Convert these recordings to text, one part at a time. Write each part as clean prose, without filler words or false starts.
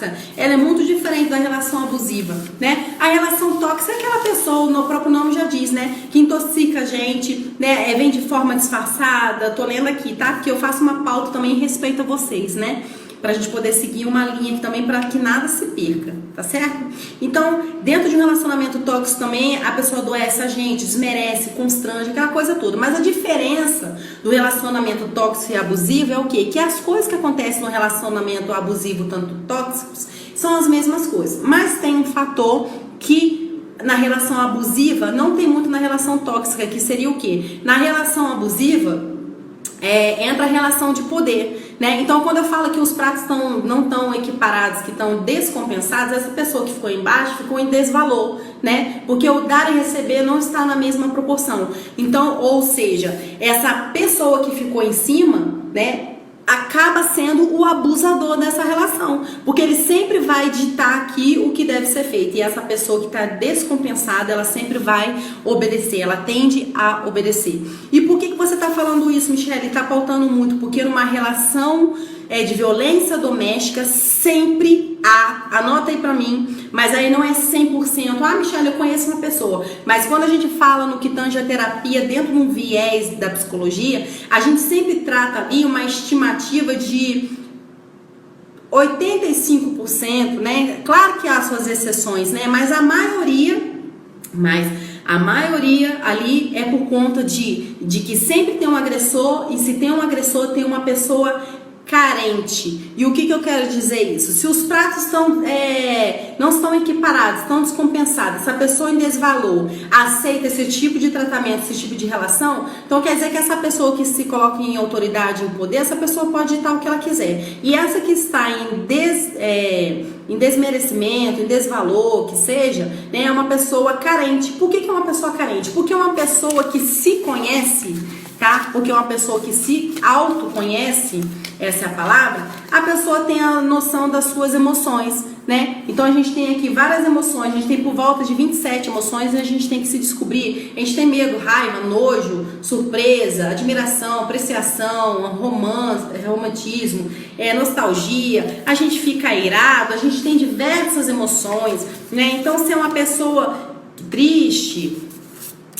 tóxica, ela é muito diferente da relação abusiva, né? A relação tóxica é aquela pessoa, no próprio nome já diz, né? Que intoxica a gente, né? Vem de forma disfarçada. Tô lendo aqui, tá? Porque eu faço uma pauta também em respeito a vocês, né? Pra gente poder seguir uma linha aqui também para que nada se perca, tá certo? Então, dentro de um relacionamento tóxico também, a pessoa adoece a gente, desmerece, constrange, aquela coisa toda. Mas a diferença do relacionamento tóxico e abusivo é o quê? Que as coisas que acontecem no relacionamento abusivo, tanto tóxicos, são as mesmas coisas. Mas tem um fator que na relação abusiva não tem muito na relação tóxica, que seria o quê? Na relação abusiva, entra a relação de poder, né? Então, quando eu falo que os pratos não estão equiparados, que estão descompensados, essa pessoa que ficou embaixo ficou em desvalor, né? Porque o dar e receber não está na mesma proporção. Então, ou seja, essa pessoa que ficou em cima, né, acaba sendo o abusador dessa relação, porque ele sempre vai ditar aqui o que deve ser feito, e essa pessoa que está descompensada, ela sempre vai obedecer, ela tende a obedecer. E por que você está falando isso, Michele? Está pautando muito, porque numa relação de violência doméstica sempre há, anota aí pra mim, mas aí não é 100%, Michele, eu conheço uma pessoa, mas quando a gente fala no que tange a terapia dentro de um viés da psicologia, a gente sempre trata ali uma estimativa de 85%, né? Claro que há suas exceções, né? Mas a maioria ali é por conta de que sempre tem um agressor, e se tem um agressor, tem uma pessoa carente. E o que eu quero dizer isso? Se os pratos não estão equiparados, estão descompensados, essa pessoa em desvalor aceita esse tipo de tratamento, esse tipo de relação, então quer dizer que essa pessoa que se coloca em autoridade, em poder, essa pessoa pode ditar o que ela quiser. E essa que está em desmerecimento, em desvalor, que seja, né, é uma pessoa carente. Por que é uma pessoa carente? Porque é uma pessoa que se conhece, tá? Porque uma pessoa que se autoconhece, essa é a palavra, a pessoa tem a noção das suas emoções, né? Então a gente tem aqui várias emoções, a gente tem por volta de 27 emoções e a gente tem que se descobrir. A gente tem medo, raiva, nojo, surpresa, admiração, apreciação, romantismo, nostalgia, a gente fica irado, a gente tem diversas emoções, né? Então se é uma pessoa triste,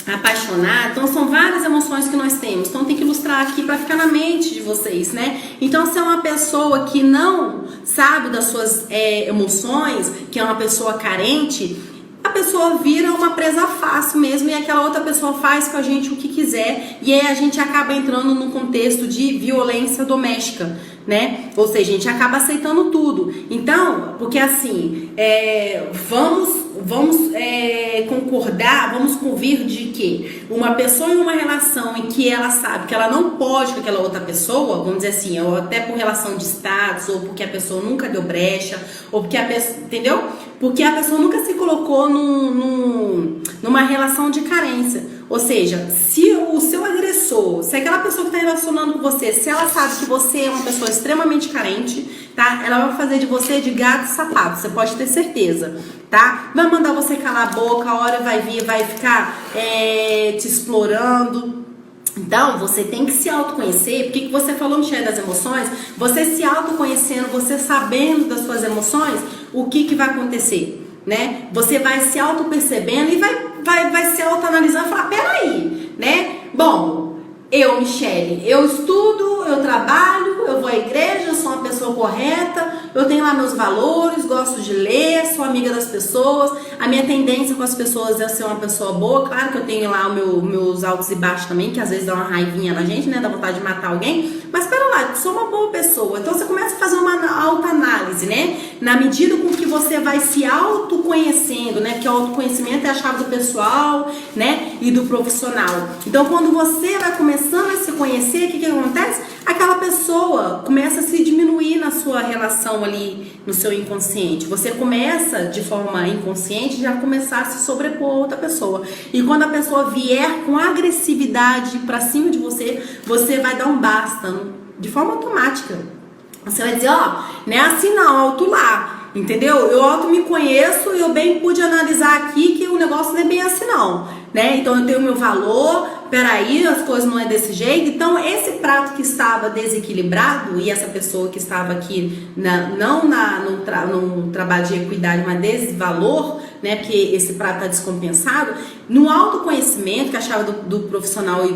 apaixonado, então são várias emoções que nós temos, então tem que ilustrar aqui para ficar na mente de vocês, né? Então se é uma pessoa que não sabe das suas emoções, que é uma pessoa carente, a pessoa vira uma presa fácil mesmo, e aquela outra pessoa faz com a gente o que quiser, e aí a gente acaba entrando num contexto de violência doméstica, né? Ou seja, a gente acaba aceitando tudo. Então, porque assim, vamos concordar, vamos convir de que uma pessoa em uma relação em que ela sabe que ela não pode com aquela outra pessoa, vamos dizer assim, ou até por relação de status, ou porque a pessoa nunca deu brecha, ou porque a pessoa, entendeu? Porque a pessoa nunca se colocou numa relação de carência. Ou seja, se o seu agressor, se aquela pessoa que está relacionando com você, se ela sabe que você é uma pessoa extremamente carente, tá? Ela vai fazer de você de gato e sapato, você pode ter certeza, tá? Vai mandar você calar a boca, a hora vai vir, vai ficar te explorando. Então, você tem que se autoconhecer. Por que você falou, Michele, das emoções? Você se autoconhecendo, você sabendo das suas emoções, o que vai acontecer? Né? Você vai se auto-percebendo e vai se auto-analisando e falar, peraí, né? Bom, eu, Michele, eu estudo, eu trabalho, eu vou à igreja, eu sou uma pessoa correta, eu tenho lá meus valores, gosto de ler, sou amiga das pessoas, a minha tendência com as pessoas é ser uma pessoa boa. Claro que eu tenho lá meus altos e baixos também, que às vezes dá uma raivinha na gente, né? Dá vontade de matar alguém, mas pera lá, eu sou uma boa pessoa. Então você começa a fazer uma autoanálise, né? Na medida com que você vai se autoconhecendo, né? Porque o autoconhecimento é a chave do pessoal, né? E do profissional. Então quando você vai começando a se conhecer, o que acontece? Aquela pessoa começa a se diminuir na sua relação ali, no seu inconsciente. Você começa de forma inconsciente já começar a se sobrepor a outra pessoa. E quando a pessoa vier com agressividade pra cima de você, você vai dar um basta de forma automática. Você vai dizer, ó, não é assim não, alto lá. entendeu? Eu auto me conheço e eu bem pude analisar aqui que o negócio não é bem assim não, né? Então eu tenho o meu valor, peraí, as coisas não é desse jeito. Então esse prato que estava desequilibrado e essa pessoa que estava aqui no trabalho de equidade, mas desse valor, né? Porque esse prato está descompensado, no autoconhecimento que achava do profissional e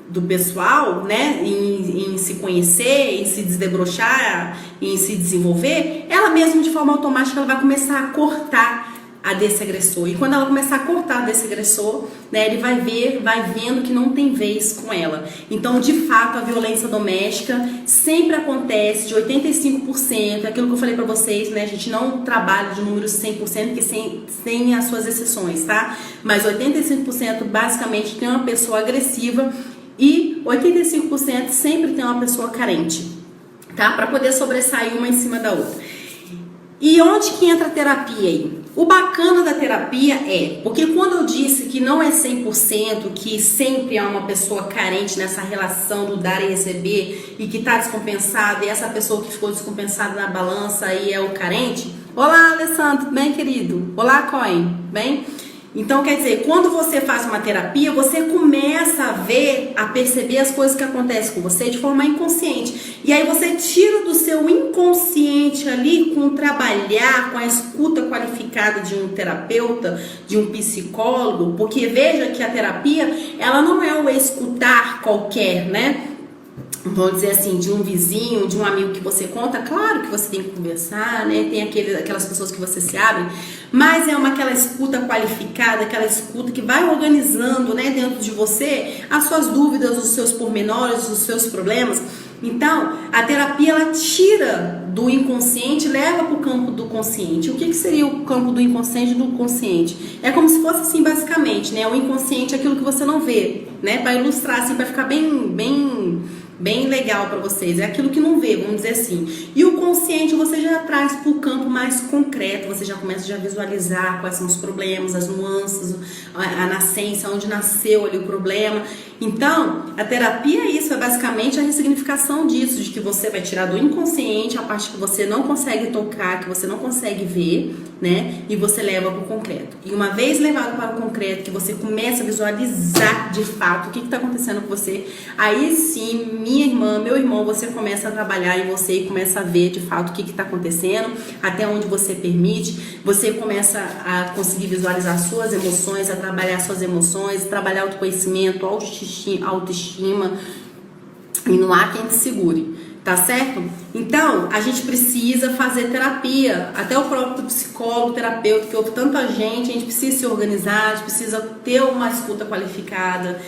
do pessoal, né, em se conhecer, em se desdebrochar, em se desenvolver, ela mesma de forma automática ela vai começar a cortar desse agressor. E quando ela começar a cortar desse agressor, né, ele vai vendo que não tem vez com ela. Então, de fato, a violência doméstica sempre acontece de 85%, é aquilo que eu falei pra vocês, né, a gente não trabalha de números 100%, que sem as suas exceções, tá? Mas 85% basicamente tem uma pessoa agressiva e 85% sempre tem uma pessoa carente, tá? Para poder sobressair uma em cima da outra. E onde que entra a terapia aí? O bacana da terapia porque quando eu disse que não é 100%, que sempre há uma pessoa carente nessa relação do dar e receber e que tá descompensada, e essa pessoa que ficou descompensada na balança aí é o carente. Olá, Alessandro, tudo bem, querido? Olá, Coen, bem? Então, quer dizer, quando você faz uma terapia, você começa a perceber as coisas que acontecem com você de forma inconsciente. E aí você tira do seu inconsciente ali, com trabalhar, com a escuta qualificada de um terapeuta, de um psicólogo, porque veja que a terapia, ela não é o escutar qualquer, né? Vamos dizer assim, de um vizinho, de um amigo que você conta, claro que você tem que conversar, né? Tem aquelas pessoas que você se abre, mas é aquela escuta qualificada, aquela escuta que vai organizando, né, dentro de você as suas dúvidas, os seus pormenores, os seus problemas. Então, a terapia ela tira do inconsciente, leva para o campo do consciente. O que seria o campo do inconsciente e do consciente? É como se fosse assim, basicamente, né? O inconsciente é aquilo que você não vê, né? Para ilustrar assim, para ficar bem legal para vocês, é aquilo que não vê, vamos dizer assim. E o consciente você já traz para o campo mais concreto, você já começa a visualizar quais são os problemas, as nuances, a nascença, onde nasceu ali o problema. Então, a terapia é isso, é basicamente a ressignificação disso, de que você vai tirar do inconsciente a parte que você não consegue tocar, que você não consegue ver, né? E você leva para o concreto. E uma vez levado para o concreto, que você começa a visualizar de fato o que está acontecendo com você, aí sim, minha irmã, meu irmão, você começa a trabalhar em você e começa a ver de fato o que está acontecendo, até onde você permite, você começa a conseguir visualizar suas emoções, a trabalhar suas emoções, trabalhar autoconhecimento, autoestima, e não há quem te segure, tá certo? Então, a gente precisa fazer terapia, até o próprio psicólogo, terapeuta, que ouve tanta gente, a gente precisa se organizar, a gente precisa ter uma escuta qualificada.